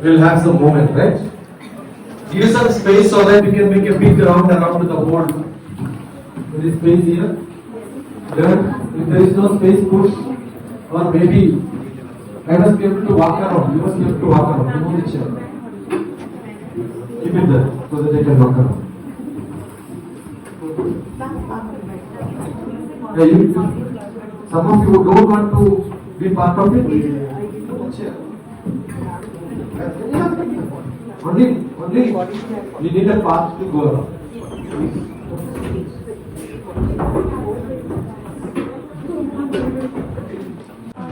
We'll have some movement, right? Give some space so that we can make a big round around the board. There is space here. Then, if there is no space, push. Or maybe, let us be able to walk around. You must be able to walk around. Remove the chair. Keep it there so that they can walk around. Yeah, some of you don't want to be part of it. Chair. Only we need a path to go around.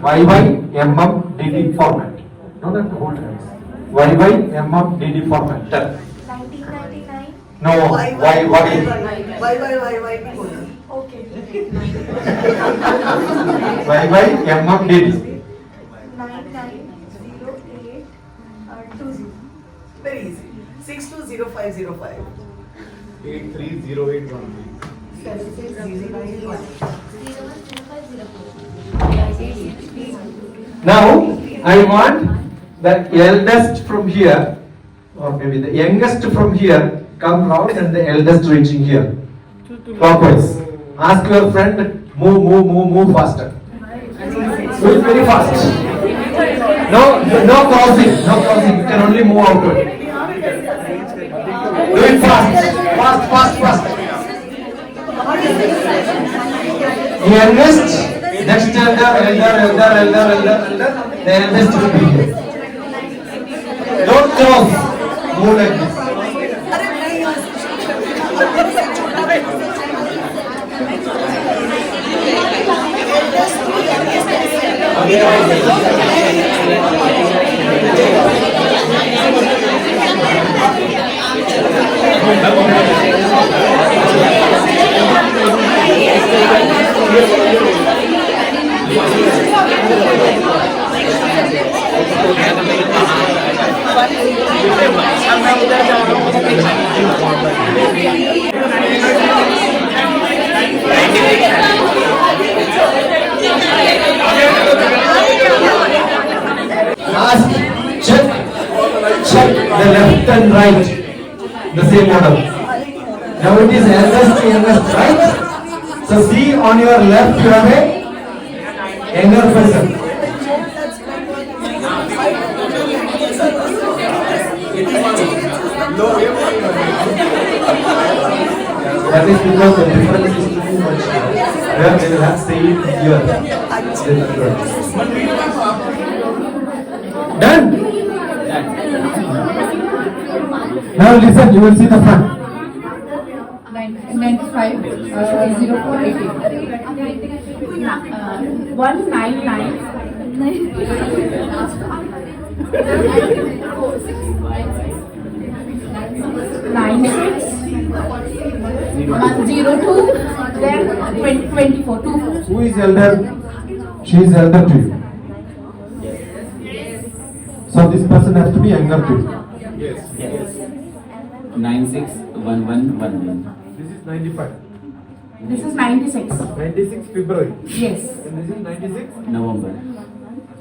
YYMMDD format. Not that the whole time. YYMMDD format. 1999. No, Y. Okay. YYMMDD. 9908 20. Very easy. 620505. 830813. 7609. Now I want the eldest from here, or maybe the youngest from here, come round and the eldest reaching here. Clockwise. Ask your friend, move faster. Move very fast. No crossing. You can only move outward. Do it fast. Youngest, next elder. The eldest will be here. Don't cross. Move like this. Check the left and right, the same order. Now it is eldest to youngest, right? So see on your left you have a younger person. That is because the difference is too much here. Where they will have same here. Done? Now listen, you will see the front. 95 0480 199 96 102 then 24 Who is elder? She is elder to you. So this person has to be younger to you. Yes. 961111. This is 95. this is 96 96 February. yes And this is 96 November.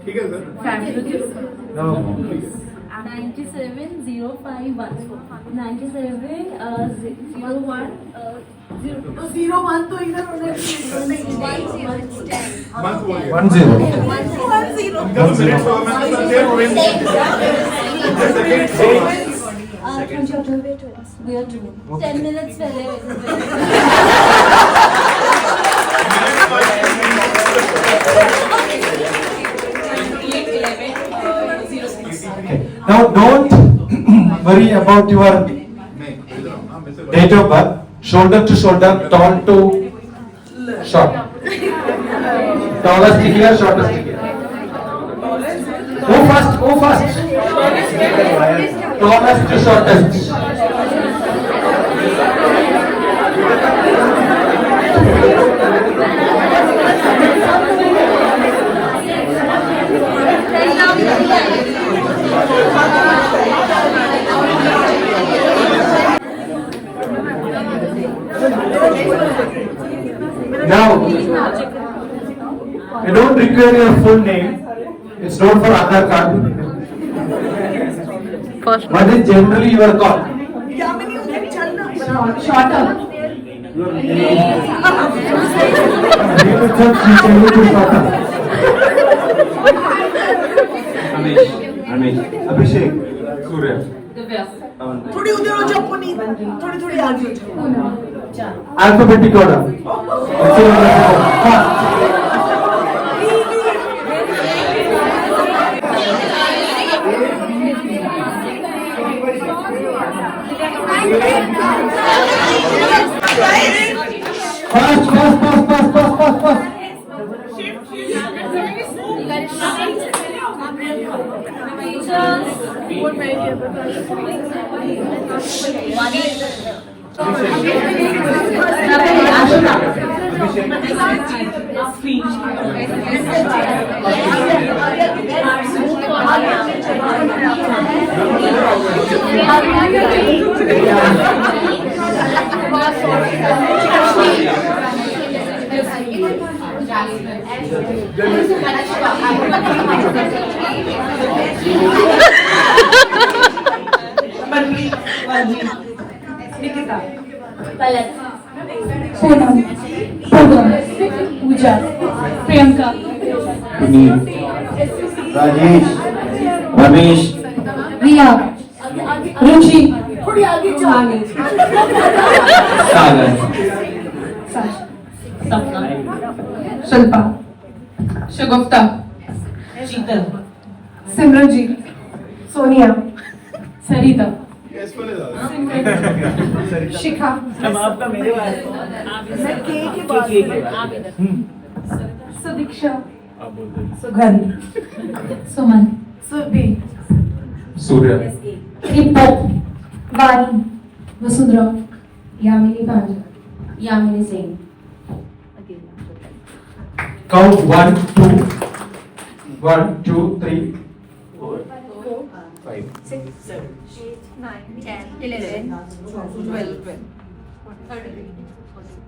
ठीक है sir. February November. 97051. 9701. 01 तो इधर उधर Month हो गया. 10. Because minutes हो मैं तो sir wait. We are doing 10 minutes पहले. Now don't worry about your date of birth. Shoulder to shoulder, tall to short. Tallest here, shortest here. Go fast. Tallest to shortest. Now, you don't require your full name. It's not for Aadhaar card. What is generally your call? Yamini उधर चल ना. Shorter. Abhishek. Surya. थोड़ी उधर हो जाओ पुनीत. थोड़ी आगे हो जाओ. Alphabetic order. Fast. Fast. Poonam. Pooja. Priyanka. Rajesh, Ramesh, Riya. Ruchi. थोड़ी आगे जाओ. Sagar, Shilpa. Shagufta. Simranji. Sonia. Sarita. Shikha. मैं के बात Sudiksha. Sugandhi. Suman. Surbhi. Surya. Ipo. Vani. Vasundhara. Yamini Panja. Yamini Singh. Count 1, 2. 1, 2, 3, 4, 5. 6, 7, 8, 9, 10, 11, 12, 13,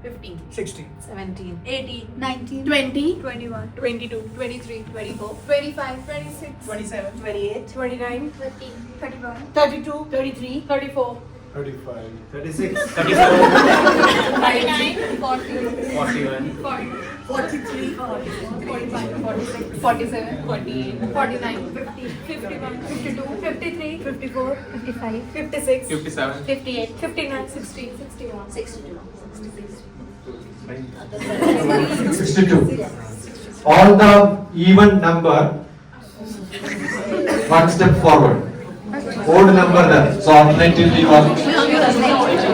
15, 16, 17, 18, 19, 20. 21, 22, 23, 24, 25, 26, 27, 28, 29, 30, 31, 32, 33, 34, 35, 36, 39, 40, 41, 43, 45, 46, 47, 48, 49, 50, 51, 52, 53, 54, 55, 56, 57, 58, 59, 60, 61, 62, 62. All the even number, one step forward. Odd number there. So alternatively one.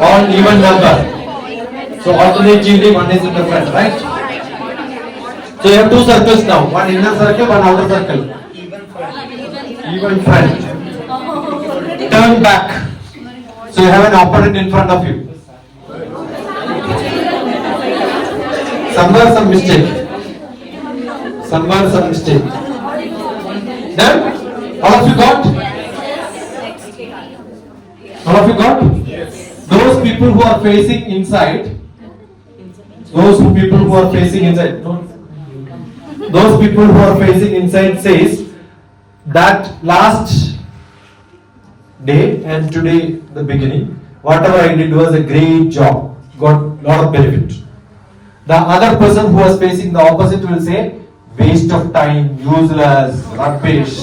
All even number. So alternatively one is in the front, right? So you have two circles now. One inner circle, one outer circle. Even front. Turn back. So you have an opponent in front of you. Somewhere some mistake. Somewhere some mistake. Done? All of you got? All of you got? Yes. Those people who are facing inside, those people who are facing inside, no. Those people who are facing inside says that last day and today the beginning, whatever I did was a great job, got lot of benefit. The other person who was facing the opposite will say waste of time, useless, rubbish.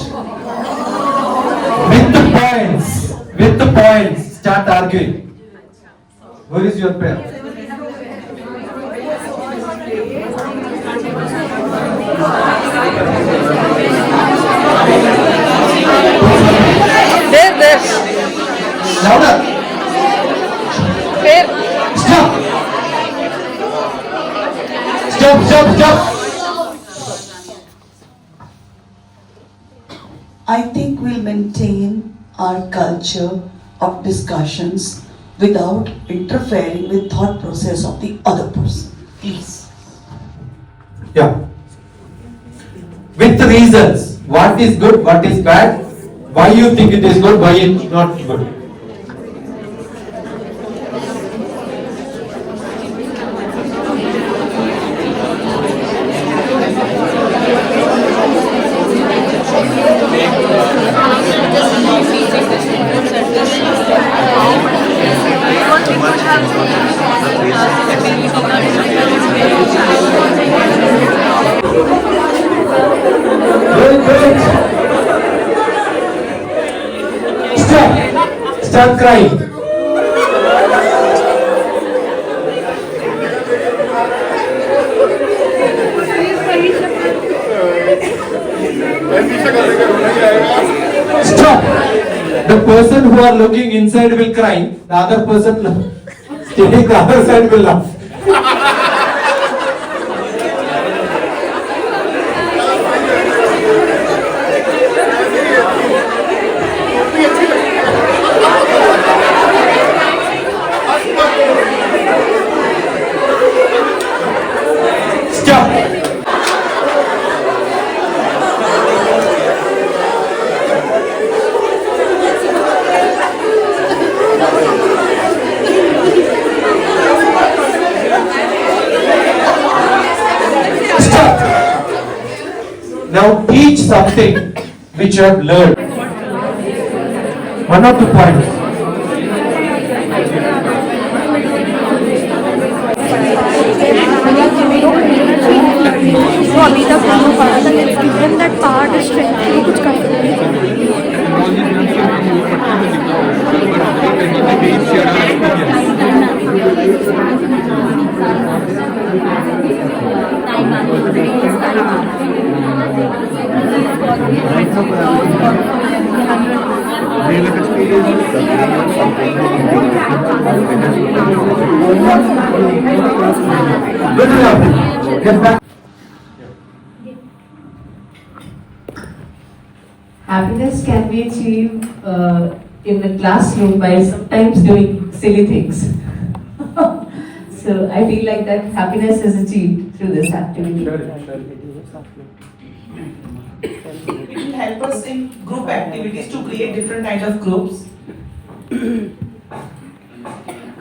With the points, start arguing. Where is your pen? There. Louder. There. Stop. I think we'll maintain our culture of discussions without interfering with thought process of the other person. Please. Yeah. With reasons. What is good, what is bad, why you think it is good, why it is not good. start crying. Stop. The person who are looking inside will cry. The other person standing the other side will laugh. Stop. Now teach something which you have learned. One of the points. वो अभी तक नहीं पढ़ा था लेकिन that part is strength कुछ Good enough. Get back. Happiness can be achieved in the classroom by sometimes doing silly things. So I feel like that happiness is achieved through this activity. It will help us in group activities to create different kind of groups.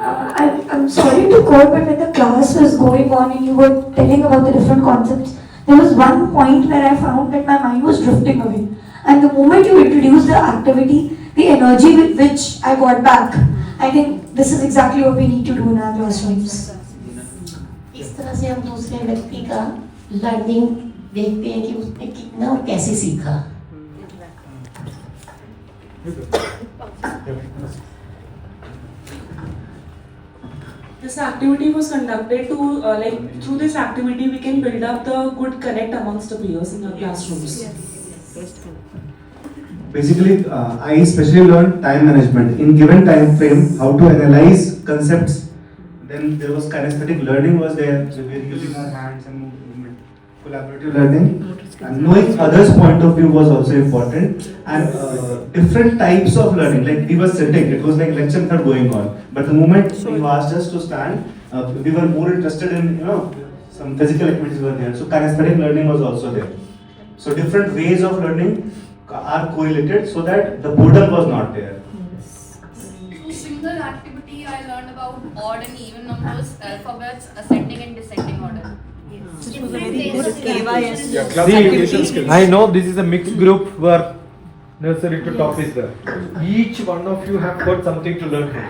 I'm sorry to quote, but when the class was going on and you were telling about the different concepts, there was one point where I found that my mind was drifting away. And the moment you introduced the activity, the energy with which I got back, I think this is exactly what we need to do in our classrooms. इस तरह से हम दूसरे व्यक्ति का learning देखते हैं कि उसने कितना और कैसे सीखा. This activity was conducted to through this activity we can build up the good connect amongst the peers in our classrooms. Basically, I especially learned time management. In given time frame, how to analyze concepts. Then there was kinesthetic learning was there, so we were using our hands and movement. Collaborative learning. And knowing others' point of view was also important. And different types of learning, like we were sitting, it was like lecture not going on. But the moment you asked us to stand, we were more interested in, some physical activities were there. So kinesthetic learning was also there. So different ways of learning are correlated so that the boredom was not there. Through single activity, I learned about odd and even numbers, alphabets, ascending and descending order. See, I know this is a mixed group where nursery to top is there. Each one of you have got something to learn from.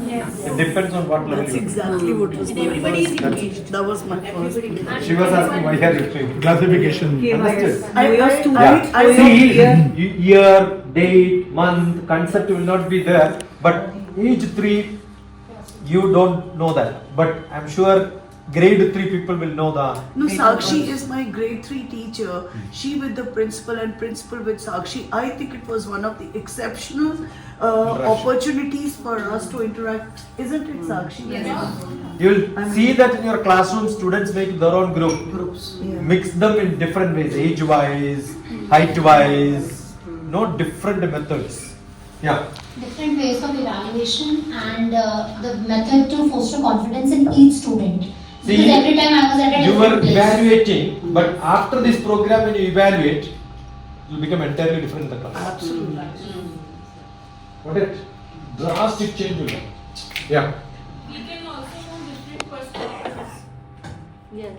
Yes. It depends on what level That's you are. exactly what was my Everybody is first. engaged. That was my first. She was asking why are you doing classification. Understood? See, year, date, month, concept will not be there, but each three you don't know that. But I'm sure grade 3 people will know the. No, Sakshi is my grade 3 teacher. She with the principal and principal with Sakshi. I think it was one of the exceptional opportunities for us to interact. Isn't it, Sakshi? Yes. You'll see that in your classroom, students make their own Groups. Yeah. mix them in different ways, age-wise, height-wise, different methods. Yeah. Different ways of evaluation and the method to foster confidence in each student. See, because every time I was at a you were different place. evaluating, but after this program, when you evaluate, you become entirely different in the class. Absolutely. What it? Drastic change will come. Yeah. We can also know different perspectives. Yes,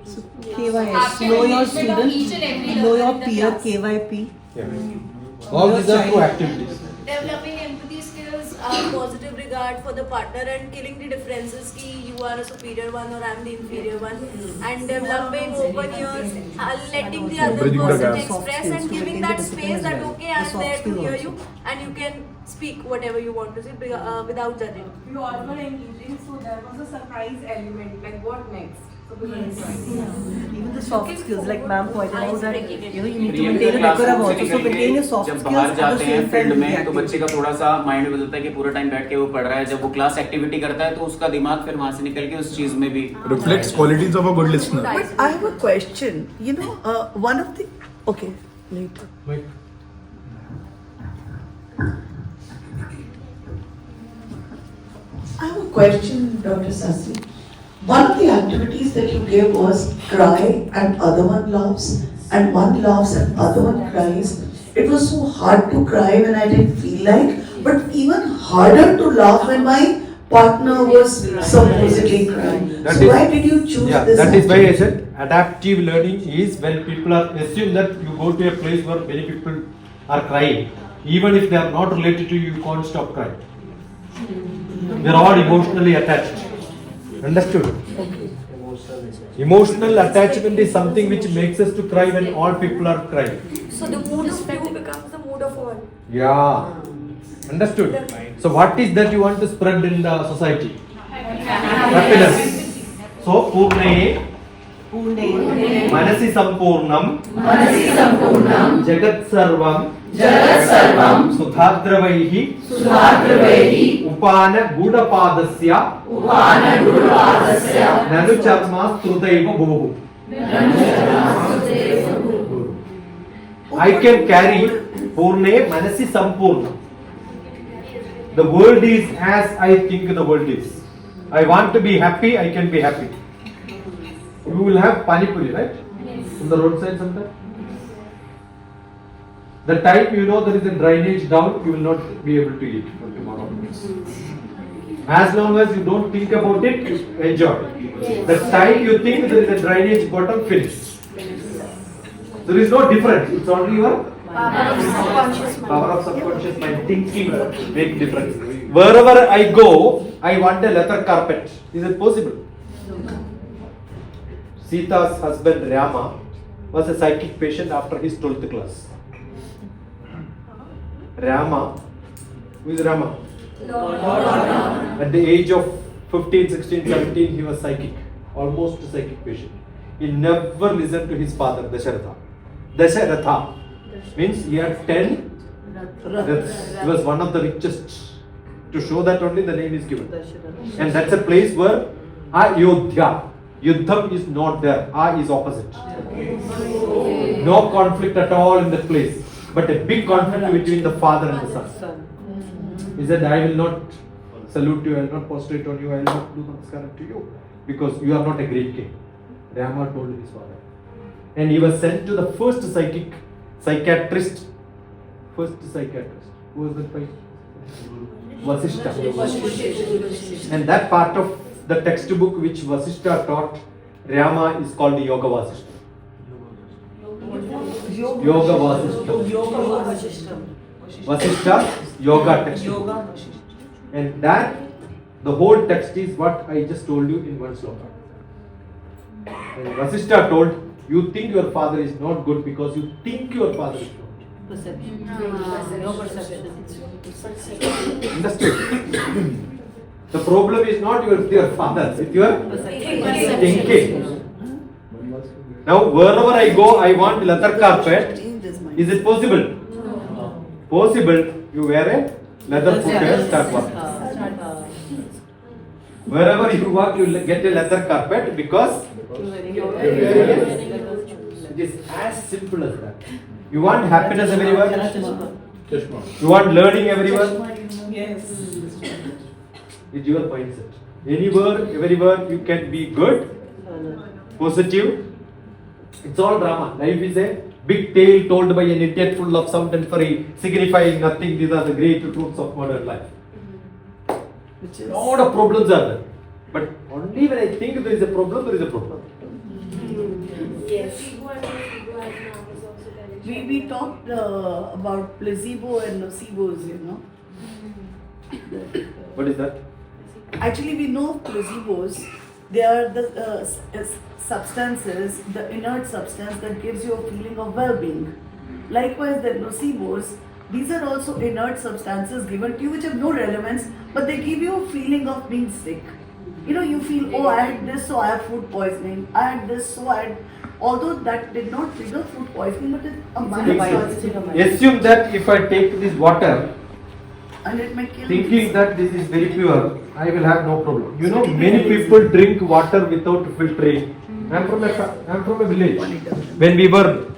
So, KYS, know your student, know your peer, KYP. Yeah. All these are two activities. Developing empathy skills, positive regard for the partner, and killing the differences ki you are a superior one or I am the inferior one, and developing open ears, letting the other person express and giving that space that okay, I am there to hear you, and you can speak whatever you want to say without judging. You all were engaging, so there was a surprise element. Like what next? So we were enjoying. Even the soft skills, like ma'am pointed out that you need to maintain a decorum also. So maintain your soft जब skills बाहर at the जाते हैं same field time. में तो बच्चे का थोड़ा सा माइंड बदलता है कि पूरा टाइम बैठ के वो पढ़ रहा है. जब वो क्लास एक्टिविटी करता है तो उसका दिमाग फिर वहां से निकल के उस चीज में भी reflects qualities of a good listener. But I have a question. You know, one of the okay, later. I have a question, Dr. Sasi. One of the activities that you gave was cry and other one laughs, and one laughs and other one cries. It was so hard to cry when I didn't feel like, but even harder to laugh when my partner was supposedly crying. So why did you choose this? That is why I said adaptive learning is when people are assume that you go to a place where many people are crying. Even if they are not related to you, you can't stop crying. We are all emotionally attached. Understood? Emotional attachment is something which makes us to cry when all people are crying. So the mood of few becomes the mood of all. Yeah. Understood? So what is that you want to spread in the society? Happiness. So Purne Manasi Sampurnam Jagat Sarvam Sudhadravaihi Upana Budapadasya Nanu Charma Strudaiva Bhuvu. I can carry Purne Manasi Sampurnam. The world is as I think the world is. I want to be happy, I can be happy. You will have pani puri, right? Yes. On the roadside sometime. The time you know there is a drainage down, you will not be able to eat for tomorrow. As long as you don't think about it, you enjoy. The time you think there is a drainage bottom, finish. There is no difference. It's only your power of subconscious mind. Thinking make difference. Wherever I go, I want a leather carpet. Is it possible? Sita's husband Rama was a psychic patient after his 12th class. Rama, who is Rama? At the age of 15, 16, 17, he was psychic, almost a psychic patient. He never listened to his father, Dasharatha. Dasharatha means he had 10 raths. He was one of the richest. To show that only the name is given. And that's a place where Ayodhya. Yuddham is not there. A is opposite. No conflict at all in that place. But a big conflict between the father and the son. He said, I will not salute you, I will not prostrate on you, I will not do namaskaram to you. Because you are not a great king. Rama told his father. And he was sent to the first psychiatrist. Who was that by? Vasishtha. And that part of the textbook which Vasishtha taught Rama is called the Yoga Vasishtha. Yoga Vasishtha. Vasishtha Yoga textbook. And that, the whole text is what I just told you in one sloka. And Vasishtha told, you think your father is not good because you think your father is not. Perception. Understood? The problem is not with your father, it's your thinking. Now, wherever I go, I want leather carpet. Is it possible? Possible. You wear a leather footwear, start walking. Wherever you walk, you get a leather carpet because it is as simple as that. You want happiness everywhere? You want learning everywhere? Yes. It's your mindset. Anywhere, everywhere, you can be good, positive. It's all drama. Life is a big tale told by an idiot full of sound and fury, signifying nothing. These are the great truths of modern life. A lot of problems are there. But only when I think there is a problem, there is a problem. Yes. We talked about placebo and nocebos, you know. What is that? Actually, we know placebos. They are the substances, the inert substance that gives you a feeling of well-being. Likewise, the nocebos These are also inert substances given to you which have no relevance, but they give you a feeling of being sick. You know, you feel, oh, I had this, so I have food poisoning. I had this, so I had. Although that did not trigger food poisoning, but it's a minor. Assume that if I take this water, And it may kill thinking that this is very pure, I will have no problem. You know, many people drink water without filtering. I'm from a village. When we were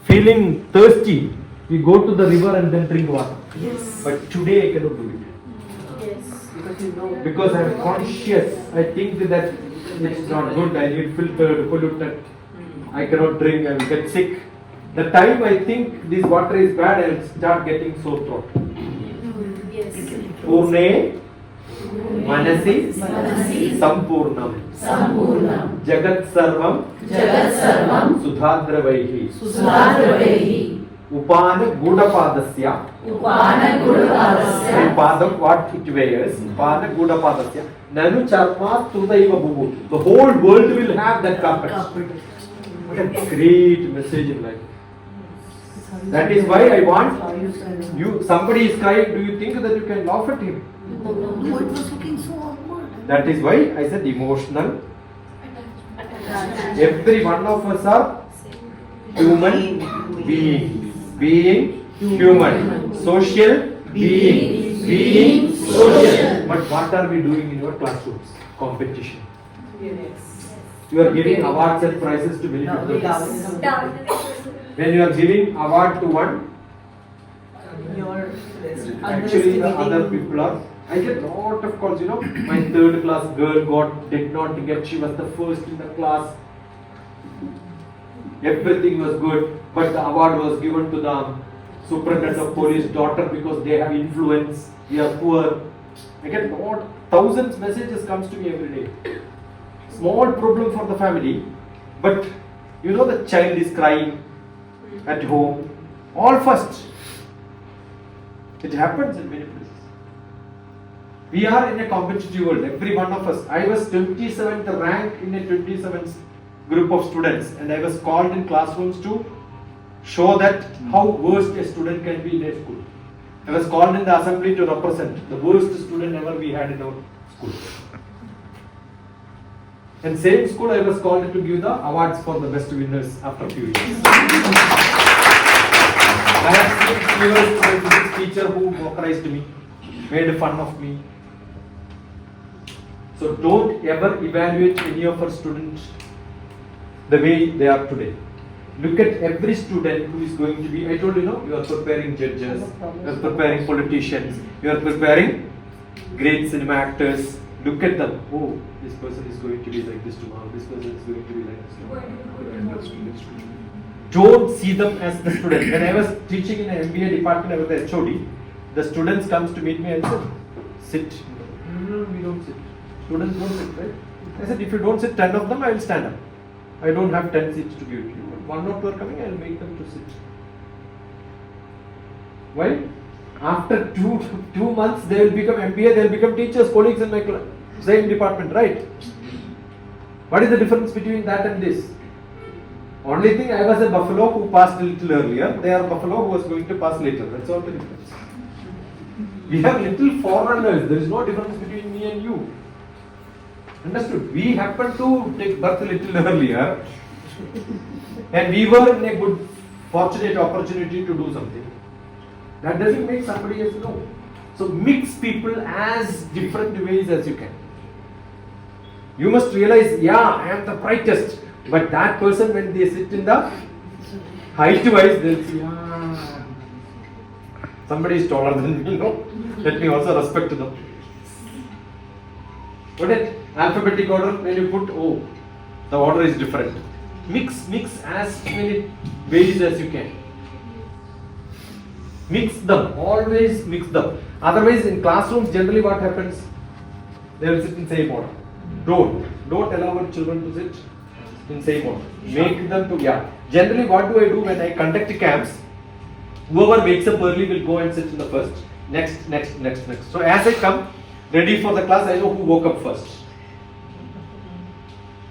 feeling thirsty, we go to the river and then drink water. Yes. But today I cannot do it. Because I am conscious. I think that it's not good. I need filtered, polluted. I cannot drink. I will get sick. The time I think this water is bad, I will start getting sore throat. Purne Manasi Sampurnam Jagat Sarvam Sudhadravaihi Upana Gudapadasya Padam what it wears Upana Gudapadasya Nanu Charma Tudaiva Bubu. The whole world will have that carpet. What a great message in life. That is why I want you. Somebody is crying. Do you think that you can laugh at him? No, it was looking so awkward. That is why I said emotional. Every one of us are human being. Being human. Social being. Being social. But what are we doing in your classrooms? Competition. You are giving awards and prizes to many people. When you are giving award to one, actually the other people are. I get lot of calls. You know, my third class girl did not get. She was the first in the class. Everything was good, but the award was given to the superintendent of police daughter because they have influence. We are poor. I get thousands messages comes to me every day. Small problem for the family, but you know the child is crying at home. All first. It happens in many places. We are in a competitive world, every one of us. I was 27th rank in a 27th group of students, and I was called in classrooms to show that how worst a student can be in a school. I was called in the assembly to represent the worst student ever we had in our school. In same school, I was called to give the awards for the best winners after a few years. I had seen physics teacher who mocked me, made fun of me. So don't ever evaluate any of our students the way they are today. Look at every student who is going to be. I told you, you are preparing judges, you are preparing politicians, you are preparing great cinema actors. Look at them. Oh, this person is going to be like this tomorrow. This person is going to be like this tomorrow. Don't see them as the student. When I was teaching in an MBA department, I was the HOD. The students comes to meet me and said, "Sit." No, we don't sit. Students don't sit, right? I said, if you don't sit 10 of them, I will stand up. I don't have 10 seats to give to you. One or two are coming, I will make them to sit. Why? After two months, they will become MBA, they will become teachers, colleagues in my same department, right? What is the difference between that and this? Only thing, I was a buffalo who passed a little earlier. They are buffalo who was going to pass later. That's all the difference. We have little forerunners. There is no difference between me and you. Understood? We happen to take birth a little earlier, and we were in a good, fortunate opportunity to do something. That doesn't make somebody else know. So mix people as different ways as you can. You must realize, yeah, I am the brightest. But that person, when they sit in the height-wise, they'll see, somebody is taller than me, let me also respect them. But in alphabetic order, when you put, the order is different. Mix as many ways as you can. Mix them, always mix them. Otherwise, in classrooms, generally what happens? They will sit in same order. Don't allow our children to sit in same order. Make them to, Generally, what do I do when I conduct camps? Whoever wakes up early will go and sit in the first. Next. So as I come, ready for the class, I know who woke up first.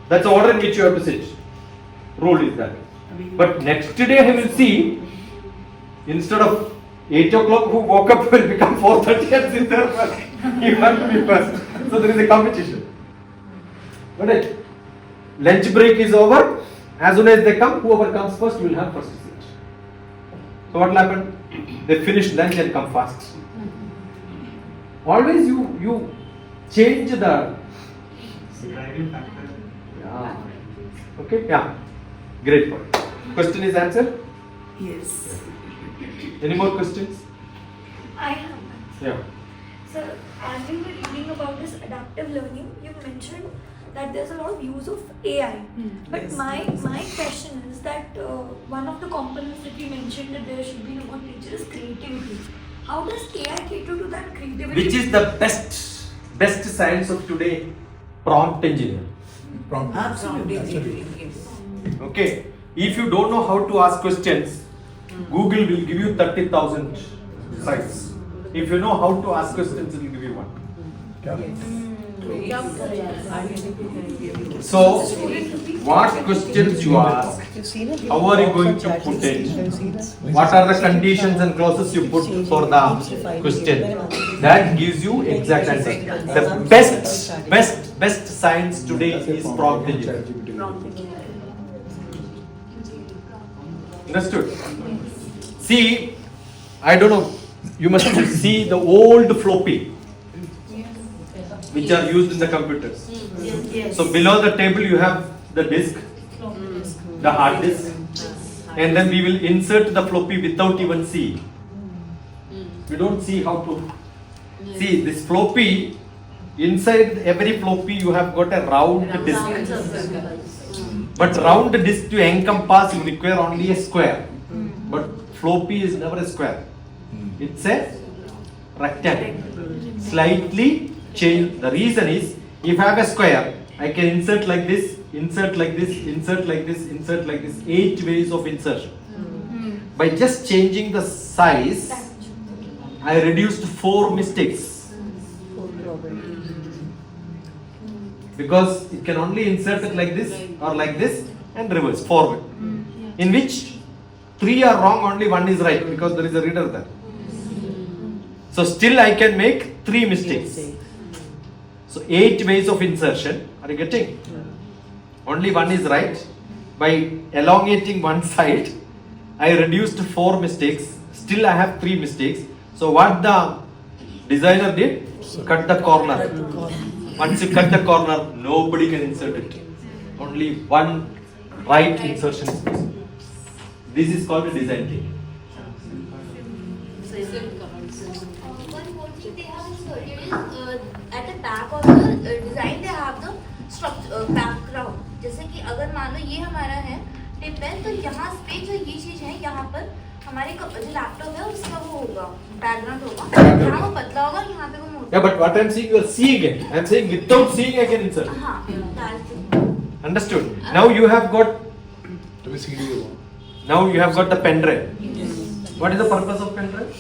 That's the order in which you have to sit. Rule is that. But next day I will see, instead of 8 o'clock who woke up will become 4:30 and sit there first. You have to be first. So there is a competition. Got it? Lunch break is over. As soon as they come, whoever comes first will have first seat. So what will happen? They finish lunch and come fast. Always you change the driving factor. Yeah. Okay? Yeah. Great point. Question is answered? Yes. Any more questions? I have one. Yeah. So, as we were reading about this adaptive learning, you mentioned that there's a lot of use of AI. But Yes. my question is that one of the components that you mentioned that there should be in a good teacher is creativity. How does AI cater to that creativity? Which is the best science of today? Prompt engineering. Absolutely. Okay. If you don't know how to ask questions, Google will give you 30,000 sites. If you know how to ask questions, it will give you one. So, what questions you ask, how are you going to put it, what are the conditions and clauses you put for the question, that gives you exact answer. The best science today is prompt engineering. Understood? See, I don't know, you must see the old floppy which are used in the computers. So below the table you have the disk, the hard disk, and then we will insert the floppy without even seeing. We don't see how to see this floppy. Inside every floppy you have got a round disk. But round disk to encompass you require only a square. But floppy is never a square. It's a rectangle. Slightly change. The reason is, if I have a square, I can insert like this, insert like this, insert like this, insert like this. 8 ways of insertion. By just changing the size, I reduced 4 mistakes. Because it can only insert it like this or like this and reverse forward. In which 3 are wrong, only 1 is right because there is a reader there. So still I can make 3 mistakes. So 8 ways of insertion. Are you getting? Only 1 is right. By elongating one side, I reduced 4 mistakes. Still I have 3 mistakes. So what the designer did? Cut the corner. Once you cut the corner, nobody can insert it. Only one right insertion is possible. This is called a design thing. One more thing they have inserted is at the back of the design they have the structure background. जैसे कि अगर मान लो ये हमारा है tip है तो यहाँ पे जो ये चीज है यहाँ पर हमारे जो लैपटॉप है उसका वो होगा बैकग्राउंड होगा यहाँ वो पतला होगा यहाँ पे वो मोटा. Yeah, but what I am saying, you are seeing it. I am saying without seeing, I can insert. Understood? Now you have got. Now you have got the pen drive. What is the purpose of pen drive?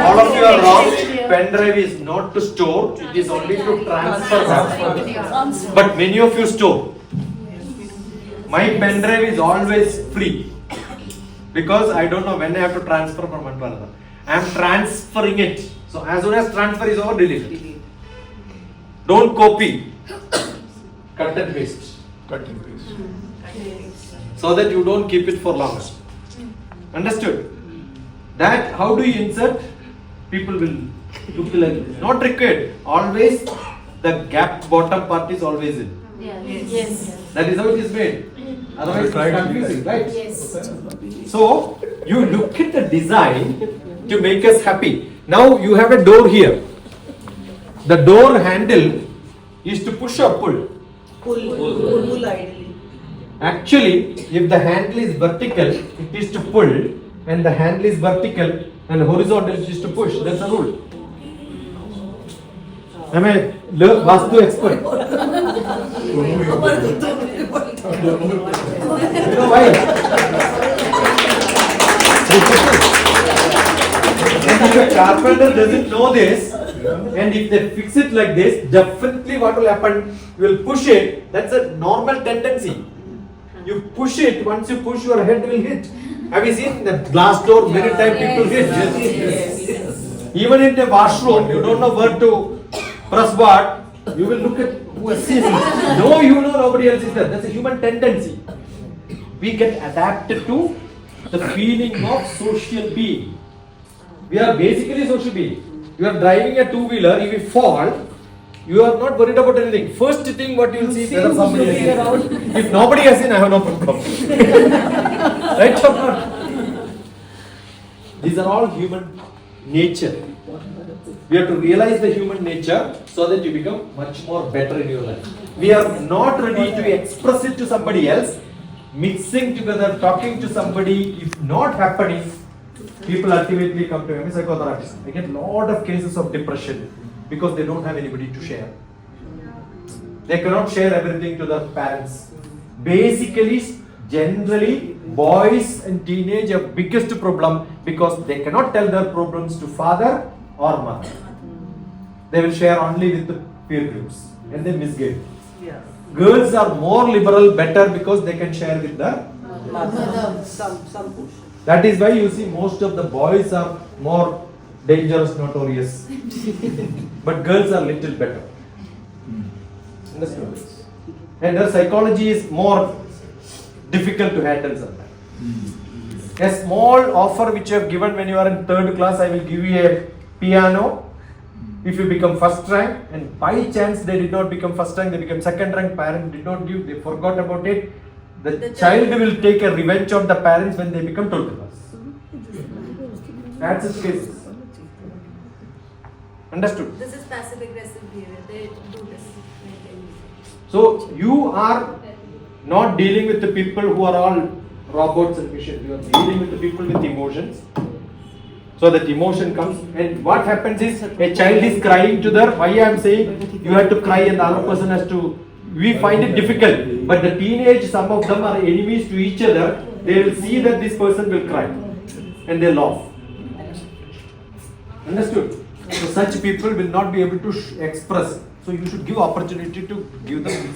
All of you are wrong. Pen drive is not to store, it is only to transfer. But many of you store. My pen drive is always free because I don't know when I have to transfer from one to another. I am transferring it. So as soon as transfer is over, delete it. Don't copy. Cut and paste. Cut and paste. So that you don't keep it for longer. Understood? That how do you insert? People will look like this. Not required. Always the gap bottom part is always in. Yes. That is how it is made. Otherwise it's confusing, right? Yes. So you look at the design to make us happy. Now you have a door here. The door handle is to push or pull? Pull ideally. Actually, if the handle is vertical, it is to pull, and the handle is vertical and horizontal, it is to push. That's the rule. Am I Vastu expert? You know why? And if a carpenter doesn't know this, and if they fix it like this, definitely what will happen? You will push it. That's a normal tendency. You push it, once you push, your head will hit. Have you seen the glass door? Many times people hit. Even in the washroom, you don't know where to press what, you will look at who has seen it. No, you know nobody else is there. That's a human tendency. We get adapted to the feeling of social being. We are basically social being. You are driving a two-wheeler, if you fall, you are not worried about anything. First thing what you will see, whether somebody has seen. If nobody has seen, I have no problem. Right or not? These are all human nature. We have to realize the human nature so that you become much more better in your life. We are not ready to express it to somebody else. Mixing together, talking to somebody, if not happening, people ultimately come to me. I'm a psychotherapist. I get a lot of cases of depression because they don't have anybody to share. They cannot share everything to their parents. Basically, generally, boys and teenage have biggest problem because they cannot tell their problems to father or mother. They will share only with the peer groups and they misguide. Yeah. Girls are more liberal, better because they can share with their Mother. Some push. That is why you see most of the boys are more dangerous, notorious. But girls are little better. Understood? And their psychology is more difficult to handle sometimes. A small offer which you have given when you are in 3rd class, I will give you a piano. If you become first rank, and by chance they did not become first rank, they became second rank, parent did not give, they forgot about it. The child will take a revenge on the parents when they become 12th class. That's its case. Understood? This is passive aggressive behavior. They do this. So you are not dealing with the people who are all robots and machines. You are dealing with the people with emotions. So that emotion comes, and what happens is a child is crying to their, why I am saying you have to cry and the other person has to, we find it difficult. But the teenage, some of them are enemies to each other. They will see that this person will cry and they laugh. Understood? So such people will not be able to express. So you should give opportunity to give them